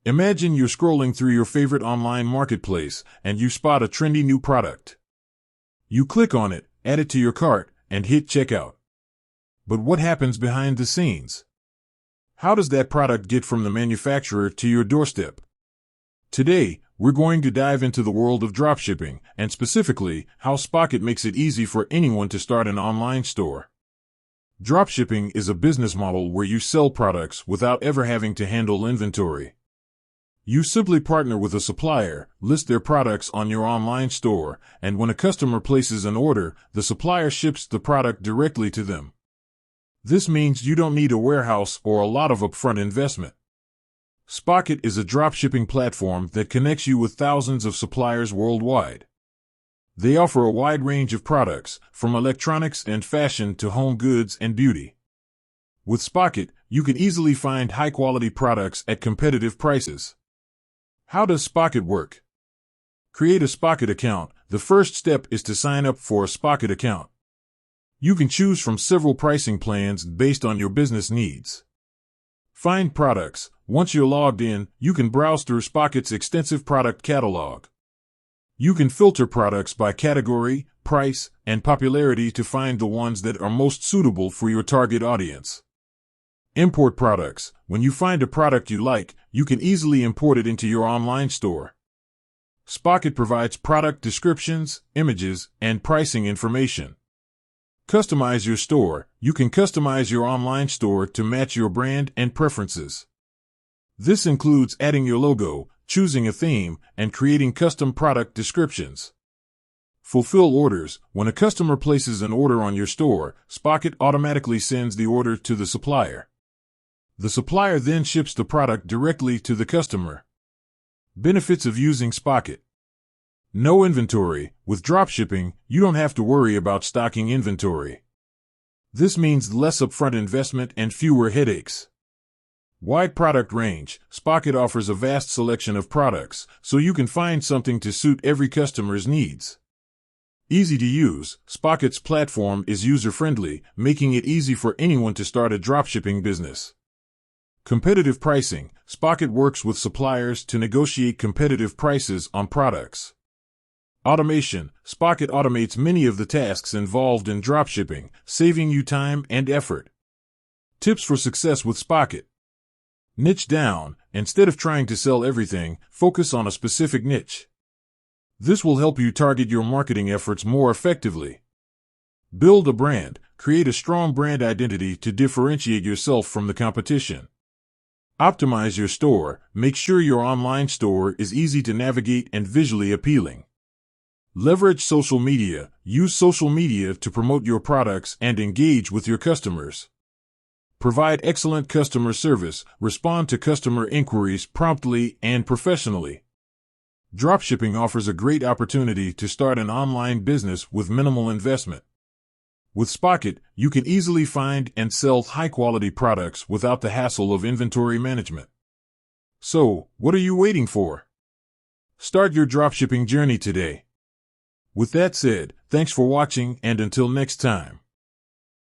Imagine you're scrolling through your favorite online marketplace and you spot a trendy new product. You click on it, add it to your cart, and hit checkout. But what happens behind the scenes? How does that product get from the manufacturer to your doorstep? Today, we're going to dive into the world of dropshipping, and specifically, how Spocket makes it easy for anyone to start an online store. Dropshipping is a business model where you sell products without ever having to handle inventory. You simply partner with a supplier, list their products on your online store, and when a customer places an order, the supplier ships the product directly to them. This means you don't need a warehouse or a lot of upfront investment. Spocket is a dropshipping platform that connects you with thousands of suppliers worldwide. They offer a wide range of products, from electronics and fashion to home goods and beauty. With Spocket, you can easily find high-quality products at competitive prices. How does Spocket work? Create a Spocket account. The first step is to sign up for a Spocket account. You can choose from several pricing plans based on your business needs. Find products. Once you're logged in, you can browse through Spocket's extensive product catalog. You can filter products by category, price, and popularity to find the ones that are most suitable for your target audience. Import products. When you find a product you like, you can easily import it into your online store. Spocket provides product descriptions, images, and pricing information. Customize your store. You can customize your online store to match your brand and preferences. This includes adding your logo, choosing a theme, and creating custom product descriptions. Fulfill orders. When a customer places an order on your store, Spocket automatically sends the order to the supplier. The supplier then ships the product directly to the customer. Benefits of using Spocket. No inventory. With dropshipping, you don't have to worry about stocking inventory. This means less upfront investment and fewer headaches. Wide product range. Spocket offers a vast selection of products, so you can find something to suit every customer's needs. Easy to use. Spocket's platform is user-friendly, making it easy for anyone to start a dropshipping business. Competitive pricing. Spocket works with suppliers to negotiate competitive prices on products. Automation. Spocket automates many of the tasks involved in dropshipping, saving you time and effort. Tips for success with Spocket. Niche down. Instead of trying to sell everything, focus on a specific niche. This will help you target your marketing efforts more effectively. Build a brand. Create a strong brand identity to differentiate yourself from the competition. Optimize your store. Make sure your online store is easy to navigate and visually appealing. Leverage social media. Use social media to promote your products and engage with your customers. Provide excellent customer service. Respond to customer inquiries promptly and professionally. Dropshipping offers a great opportunity to start an online business with minimal investment. With Spocket, you can easily find and sell high-quality products without the hassle of inventory management. So, what are you waiting for? Start your dropshipping journey today. With that said, thanks for watching, and until next time.